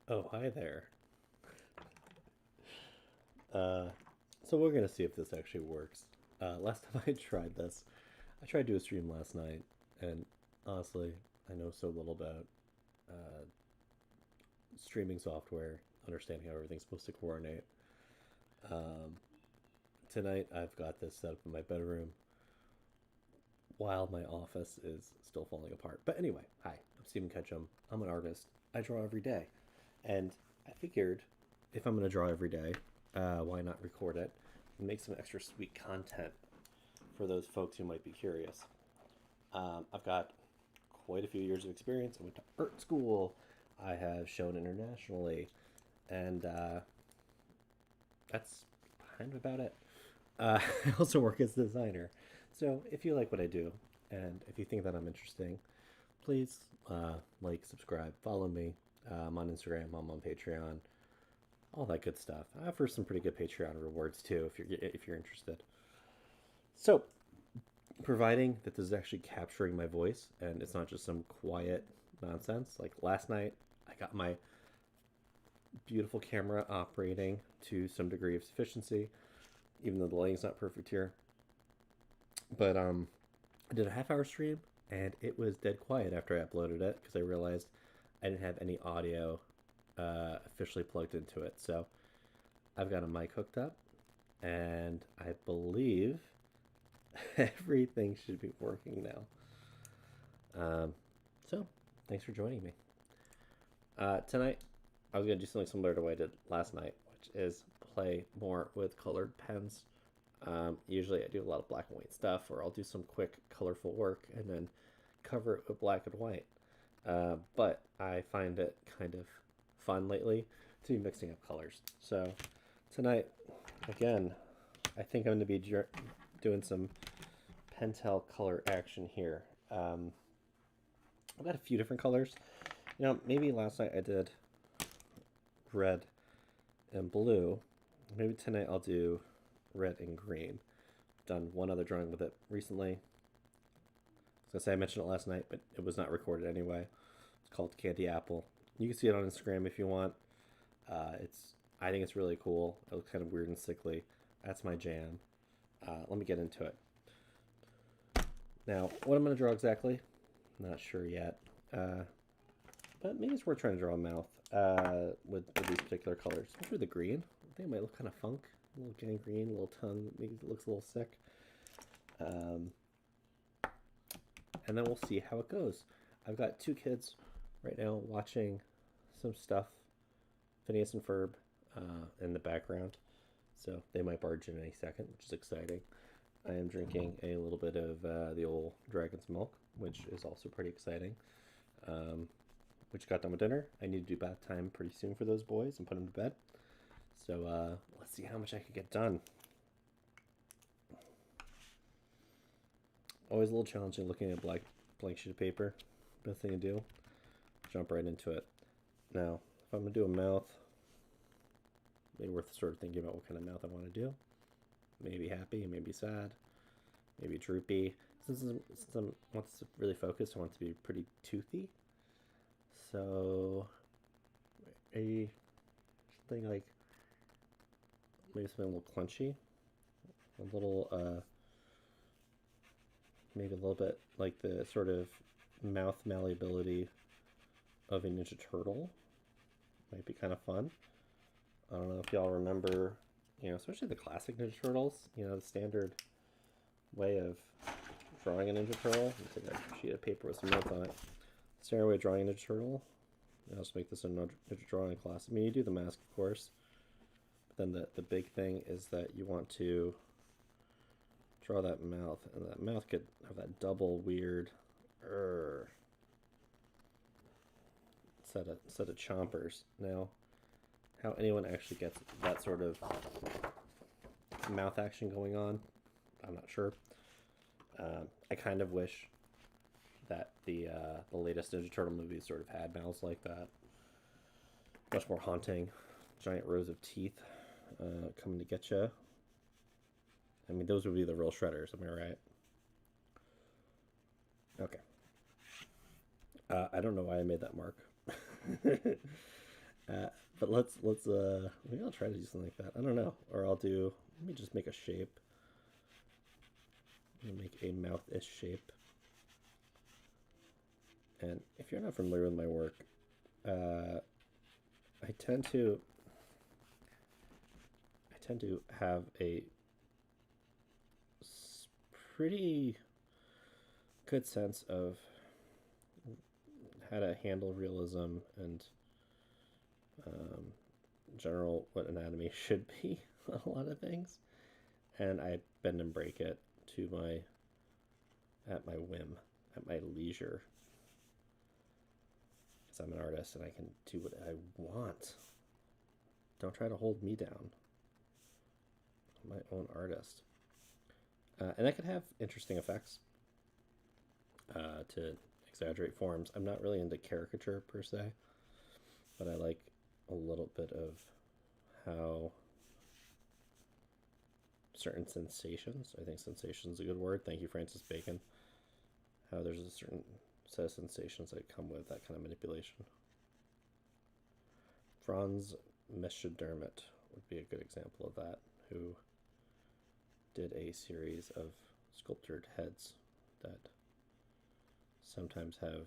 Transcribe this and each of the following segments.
Oh, hi there. Uh, so we're gonna see if this actually works. Last time I tried this, I tried to do a stream last night, and honestly, I know so little about uh, streaming software, understanding how everything's supposed to coordinate. Um, Tonight, I've got this set up in my bedroom while my office is still falling apart. But anyway, hi, I'm Stephen Ketchum. I'm an artist. I draw every day, and I figured if I'm gonna draw every day, why not record it and make some extra sweet content for those folks who might be curious. I've got quite a few years of experience. I went to art school. I have shown internationally, and that's kind of about it. I also work as a designer. So if you like what I do, and if you think that I'm interesting, please like, subscribe, follow me. I'm on Instagram. I'm on Patreon. All that good stuff. I offer some pretty good Patreon rewards too, if you're interested. So providing that this is actually capturing my voice and it's not just some quiet nonsense. Like last night, I got my beautiful camera operating to some degree of sufficiency, even though the lighting's not perfect here. But I did a half-hour stream and it was dead quiet after I uploaded it because I realized I didn't have any audio officially plugged into it. So I've got a mic hooked up, and I believe everything should be working now. Um, so, thanks for joining me. Tonight, I was going to do something similar to what I did last night, which is play more with colored pens. Usually, I do a lot of black and white stuff, or I'll do some quick, colorful work and then cover it with black and white. But I find it kind of fun lately to be mixing up colors. So, tonight, again, I think I'm going to be doing some Pentel color action here. I've got a few different colors. Maybe last night I did red and blue. Maybe tonight I'll do red and green. I've done one other drawing with it recently. I was gonna say I mentioned it last night, but it was not recorded anyway. It's called Candy Apple. You can see it on Instagram if you want. I think it's really cool. It looks kind of weird and sickly. That's my jam. Let me get into it. Now, what I'm going to draw exactly, not sure yet. But maybe it's worth trying to draw a mouth with these particular colors. Especially the green. I think it might look kind of funk. A little gangrene, a little tongue. Maybe it looks a little sick. Um, and then we'll see how it goes. I've got two kids right now watching some stuff. Phineas and Ferb in the background. So they might barge in any second, which is exciting. I am drinking a little bit of the old dragon's milk, which is also pretty exciting. Which got done with dinner. I need to do bath time pretty soon for those boys and put them to bed. So let's see how much I can get done. Always a little challenging looking at a blank sheet of paper. Best thing to do, jump right into it. Now, if I'm going to do a mouth, maybe worth sort of thinking about what kind of mouth I want to do. Maybe happy, maybe sad, maybe droopy. Since I want to really focus, I want it to be pretty toothy. So, a something like maybe something a little crunchy, a little maybe a little bit like the sort of mouth malleability of a Ninja Turtle. Might be kind of fun. I don't know if y'all remember, especially the classic Ninja Turtles, the standard way of drawing a Ninja Turtle. Take a sheet of paper with some notes on it. Standard way of drawing a Ninja Turtle. I'll just make this a Ninja drawing class. I mean, you do the mask, of course. But then the big thing is that you want to draw that mouth. And that mouth could have that double weird set of chompers. Now, how anyone actually gets that sort of mouth action going on, I'm not sure. I kind of wish that the latest Ninja Turtle movies sort of had mouths like that. Much more haunting. Giant rows of teeth coming to get you. I mean, those would be the real shredders, am I right? Okay. I don't know why I made that mark. Uh, but let's maybe I'll try to do something like that. I don't know, or I'll do. Let me just make a shape. Let me make a mouth-ish shape. And if you're not familiar with my work, uh, I tend to have a pretty good sense of how to handle realism and um, general what anatomy should be on a lot of things, and I bend and break it to my at my whim, at my leisure, because I'm an artist and I can do what I want. Don't try to hold me down. I'm my own artist, and that can have interesting effects to exaggerate forms. I'm not really into caricature per se, but I like a little bit of how certain sensations, I think sensation is a good word. Thank you, Francis Bacon. How there's a certain set of sensations that come with that kind of manipulation. Franz Mescherdermott would be a good example of that, who did a series of sculptured heads that sometimes have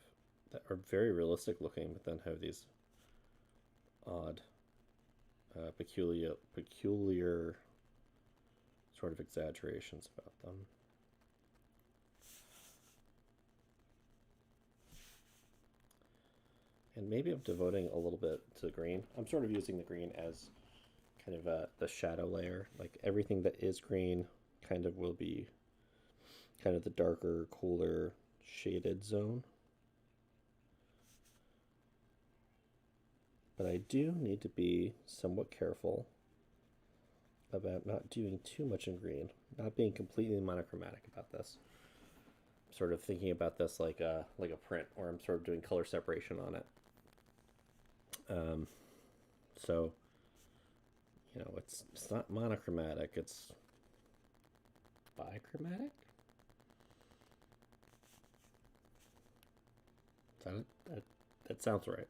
that are very realistic looking, but then have these odd, peculiar sort of exaggerations about them. And maybe I'm devoting a little bit to the green. I'm sort of using the green as kind of the shadow layer. Like everything that is green kind of will be kind of the darker, cooler, shaded zone. But I do need to be somewhat careful about not doing too much in green, not being completely monochromatic about this. I'm sort of thinking about this like a print, where I'm sort of doing color separation on it. So it's not monochromatic; it's bichromatic. That sounds right.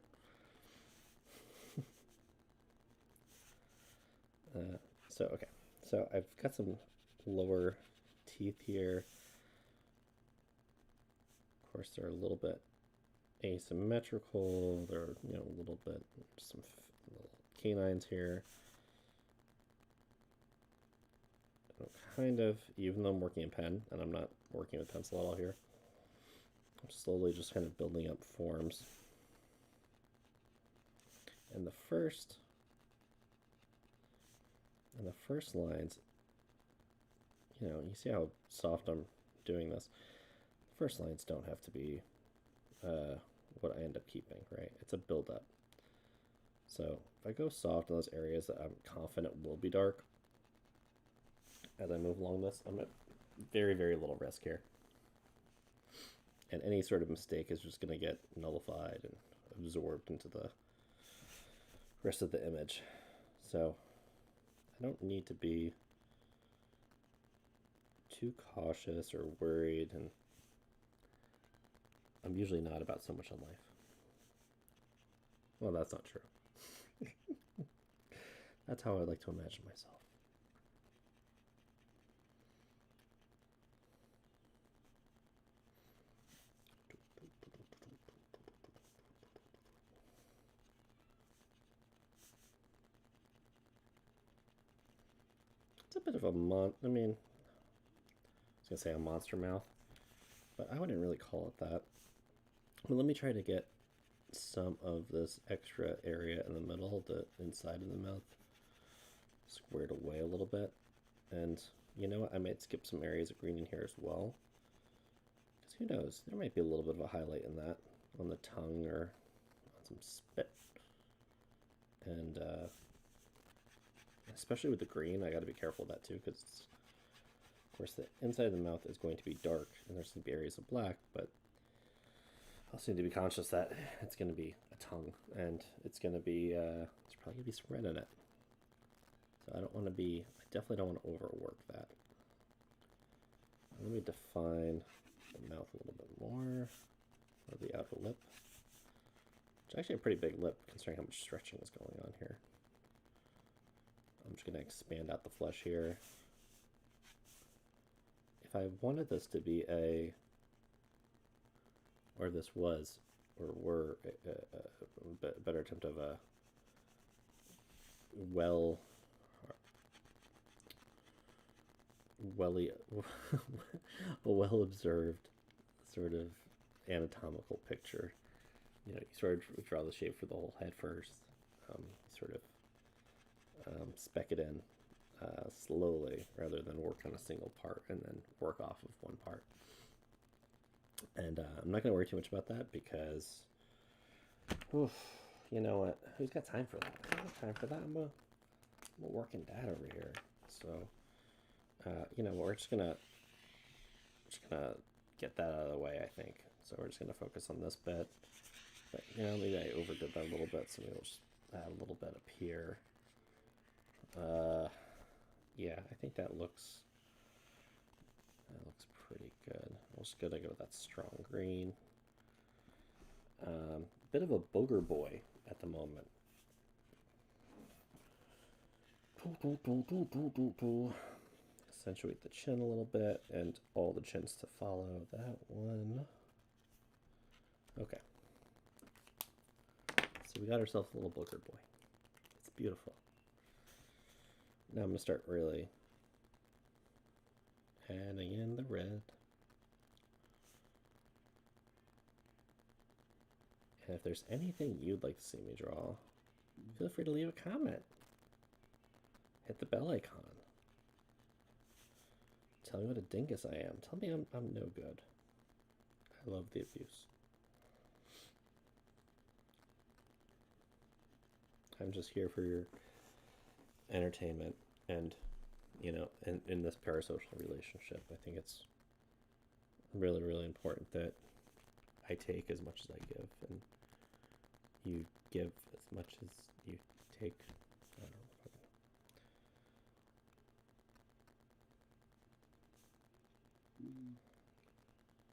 So okay, so I've got some lower teeth here. Of course, they're a little bit asymmetrical. They're a little bit some little canines here. Kind of, even though I'm working in pen and I'm not working with pencil at all here, I'm slowly just kind of building up forms. And the first lines, you see how soft I'm doing this. The first lines don't have to be what I end up keeping, right? It's a build up. So if I go soft in those areas that I'm confident will be dark, as I move along this, I'm at very, very little risk here. And any sort of mistake is just going to get nullified and absorbed into the rest of the image. So I don't need to be too cautious or worried, and I'm usually not about so much in life. Well, that's not true. That's how I like to imagine myself. It's a bit of a I mean, I was gonna say a monster mouth, but I wouldn't really call it that. But let me try to get some of this extra area in the middle, the inside of the mouth, squared away a little bit. And you know what? I might skip some areas of green in here as well. Because who knows? There might be a little bit of a highlight in that, on the tongue or on some spit. And especially with the green, I got to be careful of that too, because of course the inside of the mouth is going to be dark, and there's going to be areas of black, but I also need to be conscious that it's going to be a tongue, and it's going to be, there's probably going to be some red in it. So I definitely don't want to overwork that. Let me define the mouth a little bit more, or the outer lip. It's actually a pretty big lip considering how much stretching is going on here. I'm just going to expand out the flesh here. If I wanted this to be a, or this was, or were a better attempt of a a well observed sort of anatomical picture. You know, you sort of draw the shape for the whole head first, sort of spec it in slowly rather than work on a single part and then work off of one part. And I'm not going to worry too much about that because, oof, you know what? Who's got time for that? I don't have time for that. I'm a working dad over here. So, you know, we're just gonna get that out of the way, I think. So we're just gonna focus on this bit. But you know, maybe I overdid that a little bit, so maybe we'll just add a little bit up here. Yeah, I think that looks pretty good. I'm just gonna go with that strong green. Bit of a booger boy at the moment. Accentuate the chin a little bit and all the chins to follow. That one. Okay. So we got ourselves a little booger boy. It's beautiful. Now I'm going to start really adding in the red. And if there's anything you'd like to see me draw, feel free to leave a comment. Hit the bell icon. Tell me what a dingus I am. Tell me I'm no good. I love the abuse. I'm just here for your entertainment and, you know, in this parasocial relationship, I think it's really, really important that I take as much as I give and you give as much as you take. I don't know.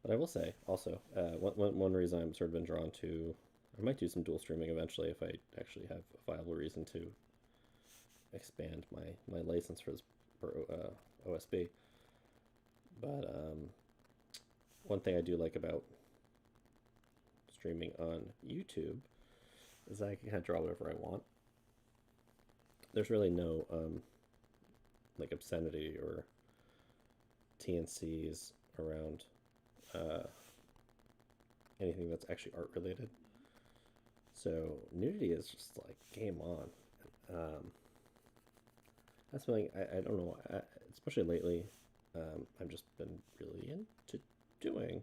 But I will say also, one reason I'm sort of been drawn to, I might do some dual streaming eventually if I actually have a viable reason to expand my license for this for OSB. But one thing I do like about streaming on YouTube is I can kind of draw whatever I want. There's really no like obscenity or TNCs around anything that's actually art related. So nudity is just like game on. That's something I don't know, especially lately. I've just been really into doing.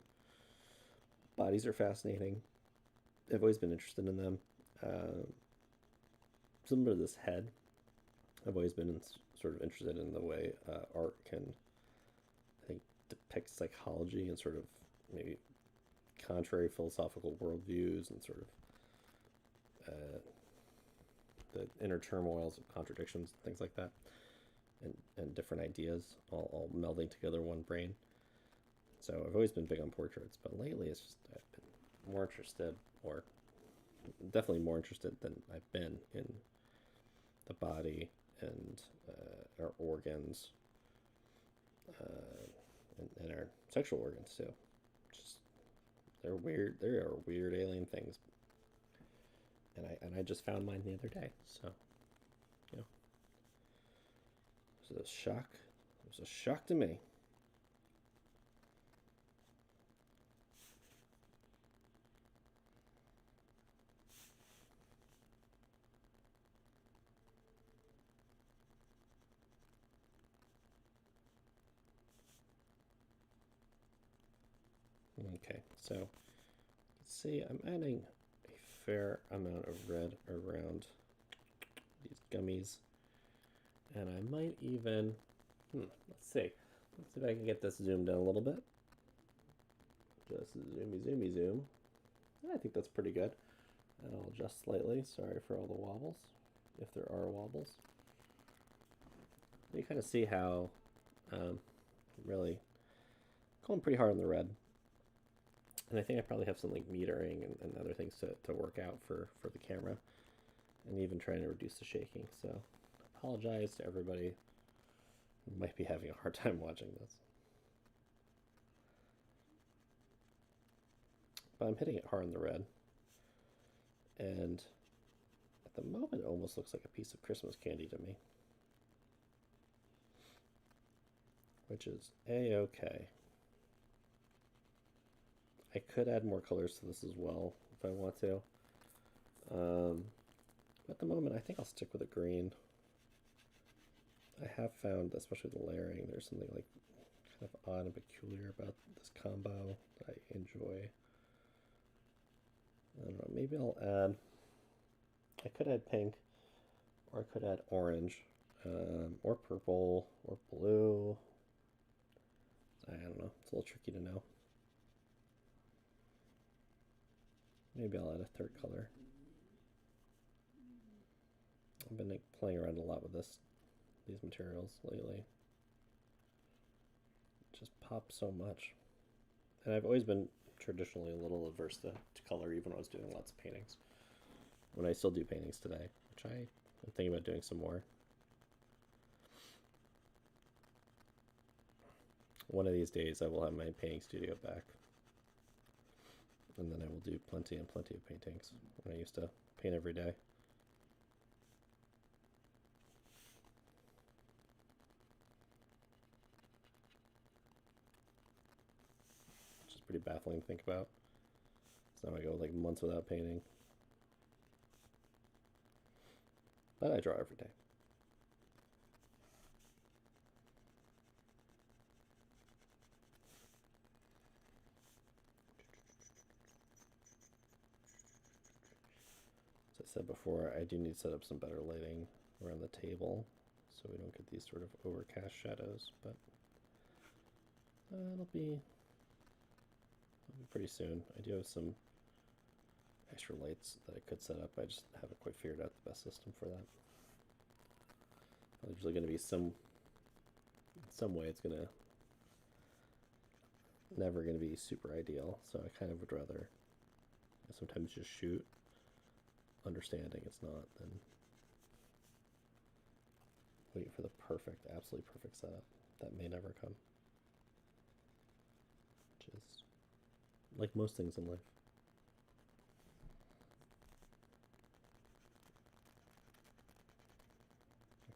Bodies are fascinating. I've always been interested in them. Similar to this head, I've always been sort of interested in the way art can, I think, depict psychology and sort of maybe contrary philosophical worldviews and sort of the inner turmoils of contradictions and things like that, and different ideas all melding together in one brain. So I've always been big on portraits, but lately it's just I've been more interested, or definitely more interested than I've been in the body and our organs and our sexual organs too. Just they're weird. They are weird alien things. And I just found mine the other day. So, you know, it was a shock. It was a shock to me. Okay, so let's see. I'm adding a fair amount of red around these gummies, and I might even. Let's see. Let's see if I can get this zoomed in a little bit. Just zoomy zoom. I think that's pretty good. And I'll adjust slightly. Sorry for all the wobbles, if there are wobbles. You kind of see how really going pretty hard on the red. And I think I probably have some like metering and other things to work out for the camera, and even trying to reduce the shaking. So apologize to everybody who might be having a hard time watching this. But I'm hitting it hard in the red. And at the moment, it almost looks like a piece of Christmas candy to me. Which is a-okay. I could add more colors to this as well if I want to. At the moment, I think I'll stick with a green. I have found, especially the layering, there's something like kind of odd and peculiar about this combo that I enjoy. I don't know, maybe I'll add, I could add pink, or I could add orange, or purple, or blue. I don't know, it's a little tricky to know. Maybe I'll add a third color. I've been like, playing around a lot with these materials lately. It just pops so much. And I've always been traditionally a little averse to color, even when I was doing lots of paintings. When I still do paintings today, which I'm thinking about doing some more. One of these days I will have my painting studio back. And then I will do plenty and plenty of paintings. When I used to paint every day. Which is pretty baffling to think about. So now I go like months without painting. But I draw every day. As I said before, I do need to set up some better lighting around the table so we don't get these sort of overcast shadows, but it'll be pretty soon. I do have some extra lights that I could set up. I just haven't quite figured out the best system for that. There's usually going to be some way it's going to never going to be super ideal, so I kind of would rather sometimes just shoot understanding it's not, then wait for the perfect, absolutely perfect setup that may never come, which is like most things in life.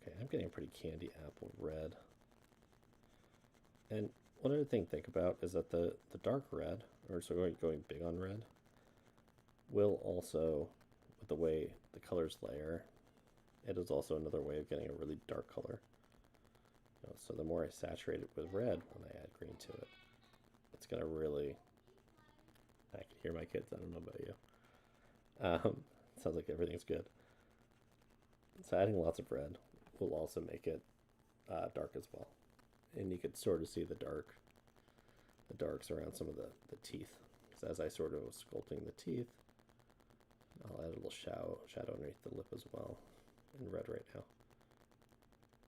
Okay, I'm getting a pretty candy apple red. And one other thing to think about is that the dark red, or so going big on red, will also, with the way the colors layer, it is also another way of getting a really dark color. So the more I saturate it with red when I add green to it, it's going to really, I can hear my kids, I don't know about you. Sounds like everything's good. So adding lots of red will also make it dark as well. And you could sort of see the darks around some of the teeth. Because as I sort of was sculpting the teeth, I'll add a little shadow underneath the lip as well, in red right now.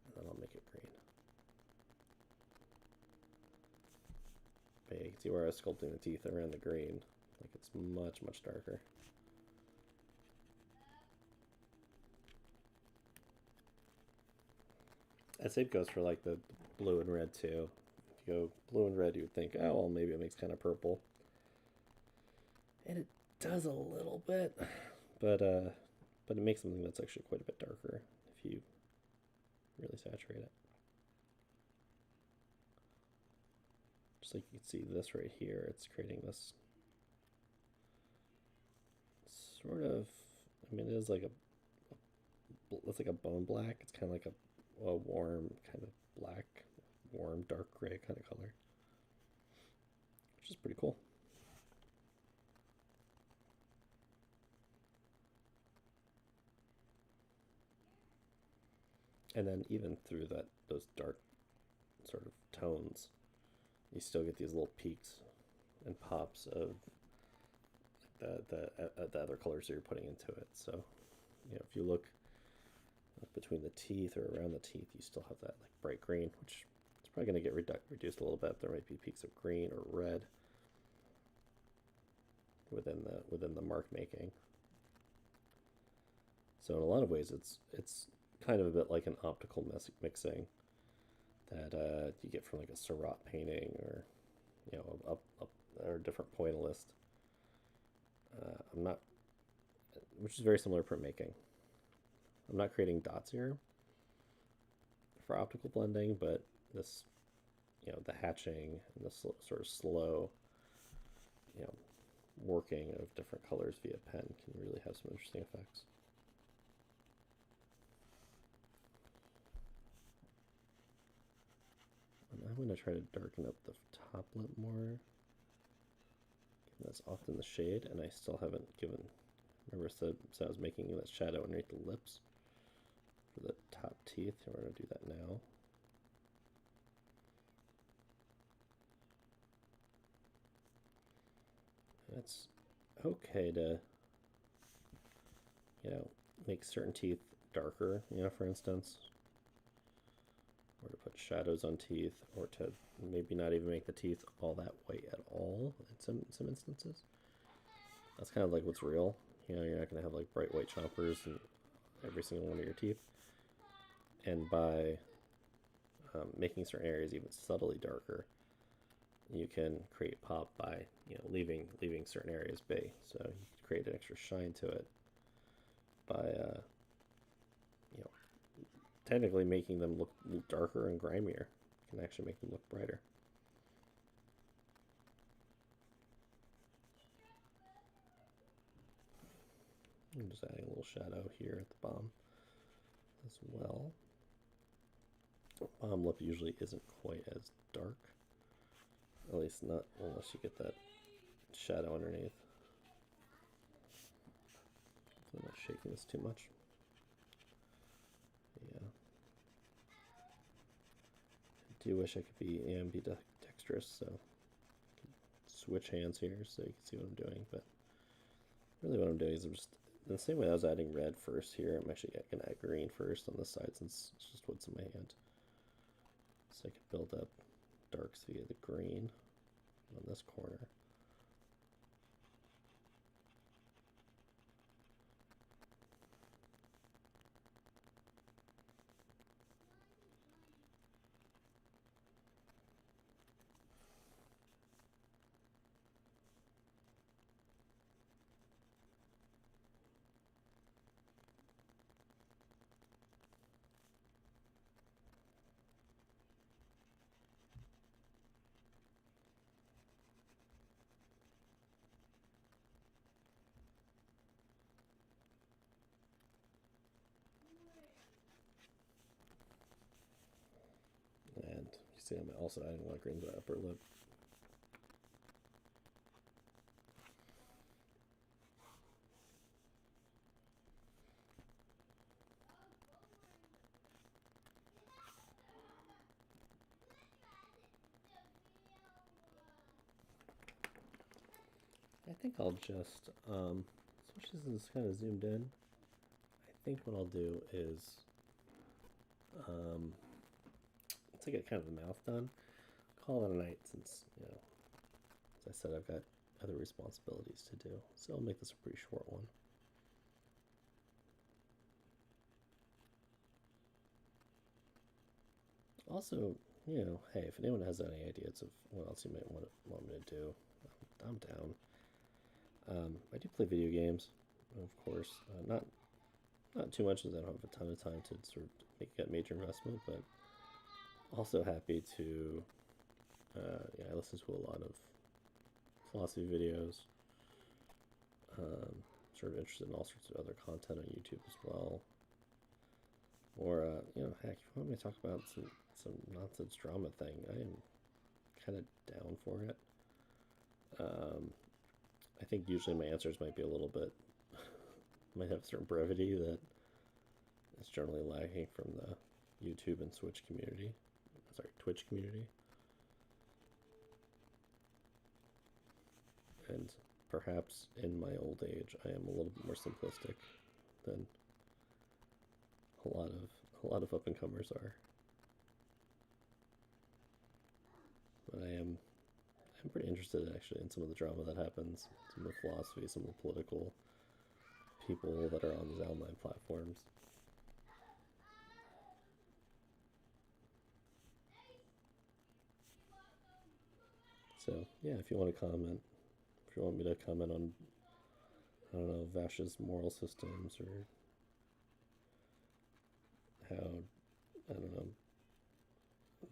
And then I'll make it green. But yeah, you can see where I was sculpting the teeth around the green. Like it's much, much darker. That same goes for like the blue and red too. If you go blue and red, you would think, oh, well, maybe it makes kind of purple. And it does a little bit, but it makes something that's actually quite a bit darker if you really saturate it. Just like you can see this right here, it's creating this sort of, I mean, it is like it's like a bone black. It's kind of like a warm kind of black, warm dark gray kind of color, which is pretty cool. And then even through those dark sort of tones, you still get these little peaks and pops of the other colors that you're putting into it. So, if you look between the teeth or around the teeth, you still have that like bright green, which is probably going to get reduced a little bit. There might be peaks of green or red. within the mark making. So in a lot of ways, it's kind of a bit like an optical mixing that you get from like a Seurat painting or or a different pointillist. I'm not, which is very similar to printmaking. I'm not creating dots here for optical blending, but this, the hatching and the sort of slow, you know, working of different colors via pen can really have some interesting effects. And I'm going to try to darken up the top lip more. That's often the shade, and I still haven't given. Remember, I was making that shadow underneath the lips for the top teeth. We're going to do that now. It's okay to, make certain teeth darker, for instance, or to put shadows on teeth, or to maybe not even make the teeth all that white at all in some instances. That's kind of like what's real. You're not going to have like bright white chompers in every single one of your teeth. And by making certain areas even subtly darker, you can create pop by leaving certain areas be. So you can create an extra shine to it by technically making them look darker and grimier. You can actually make them look brighter. I'm just adding a little shadow here at the bottom as well. Bottom lip usually isn't quite as dark, at least not unless you get that shadow underneath. I'm not shaking this too much. Yeah. I do wish I could be ambidextrous, so I can switch hands here so you can see what I'm doing, but really what I'm doing is I'm just, in the same way I was adding red first here, I'm actually going to add green first on this side since it's just what's in my hand. So I can build up darks via the green on this corner. And you see I'm also adding a lot of green to the upper lip. I think I'll just, especially since it's kind of zoomed in, I think what I'll do is, once I get kind of the mouth done, call it a night since, as I said, I've got other responsibilities to do. So I'll make this a pretty short one. Also, hey, if anyone has any ideas of what else you might want me to do, I'm down. I do play video games, of course. Not too much, as I don't have a ton of time to sort of make that major investment, but also happy to. I listen to a lot of philosophy videos. Sort of interested in all sorts of other content on YouTube as well. Or heck, if you want me to talk about some nonsense drama thing, I am kind of down for it. I think usually my answers might be a little bit, might have certain brevity that is generally lacking from the YouTube and Twitch community. And perhaps in my old age, I am a little bit more simplistic than a lot of up and comers are. But I I'm pretty interested actually in some of the drama that happens, some of the philosophy, some of the political people that are on these online platforms. So yeah, if you want to comment, if you want me to comment on, I don't know, Vash's moral systems or how, I don't know,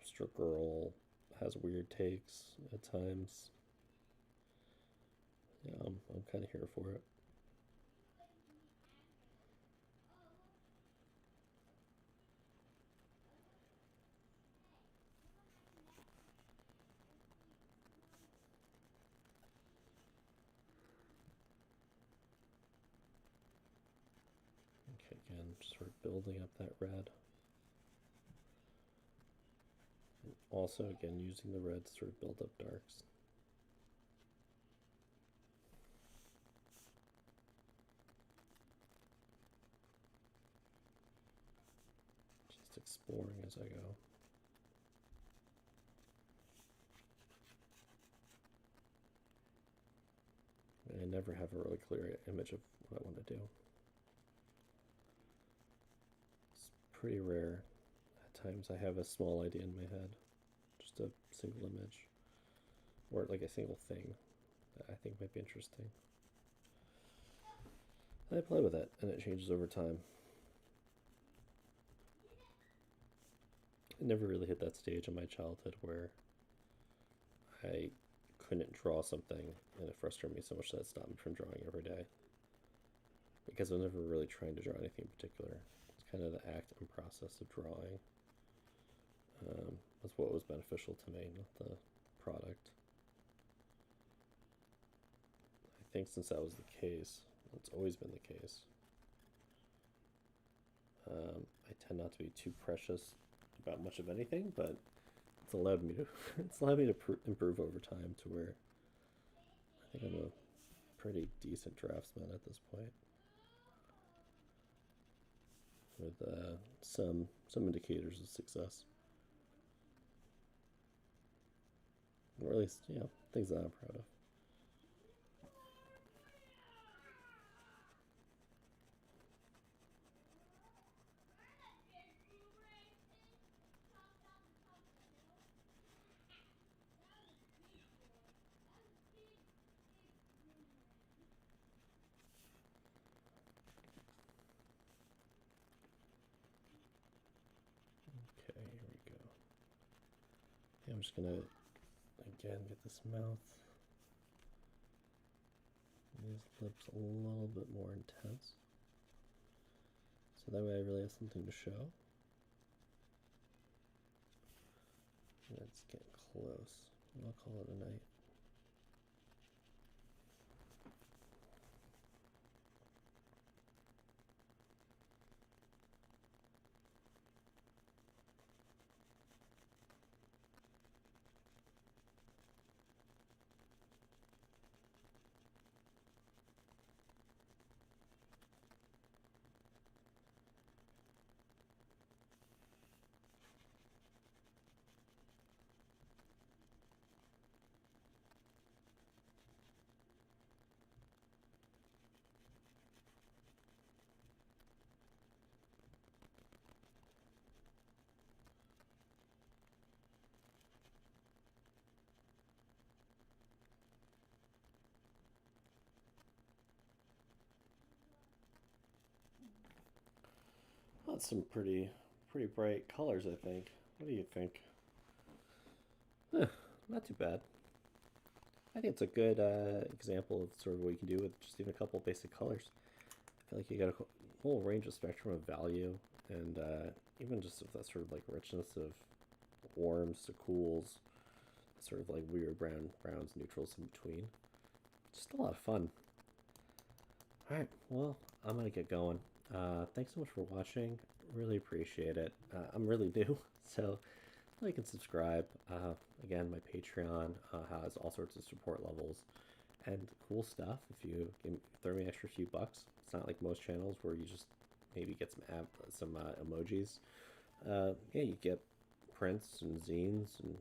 Mr. Girl has weird takes at times, yeah, I'm kind of here for it. Okay, again, just sort of building up that red. And also, again, using the red to sort of build up darks. Just exploring as I go. I never have a really clear image of what I want to do. It's pretty rare. At times I have a small idea in my head, just a single image, or like a single thing that I think might be interesting. And I play with it, and it changes over time. I never really hit that stage in my childhood where I couldn't draw something, and it frustrated me so much that it stopped me from drawing every day. Because I was never really trying to draw anything in particular. It's kind of the act and process of drawing. Was what was beneficial to me, not the product. I think since that was the case, it's always been the case. I tend not to be too precious about much of anything, but it's allowed me to it's allowed me to improve over time to where I think I'm a pretty decent draftsman at this point, with some indicators of success, or at least things that I'm proud of. Okay, here we go. Yeah, I'm just gonna again get this mouth, these lips a little bit more intense, so that way I really have something to show. It's getting close. I'll call it a night. Well, that's some pretty bright colors, I think. What do you think? Not too bad. I think it's a good example of sort of what you can do with just even a couple basic colors. I feel like you got a whole range of spectrum of value, and even just of that sort of like richness of warms to cools, sort of like weird browns, neutrals in between. Just a lot of fun. All right, well, I'm gonna get going. Thanks so much for watching. Really appreciate it. I'm really new, so like and subscribe. Again, my Patreon has all sorts of support levels and cool stuff. If you can throw me an extra few bucks, it's not like most channels where you just maybe get some emojis. Yeah, you get prints and zines and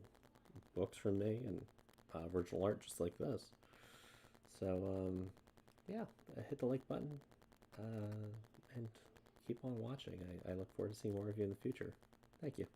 books from me, and original art just like this. So, yeah, hit the like button and keep on watching. I look forward to seeing more of you in the future. Thank you.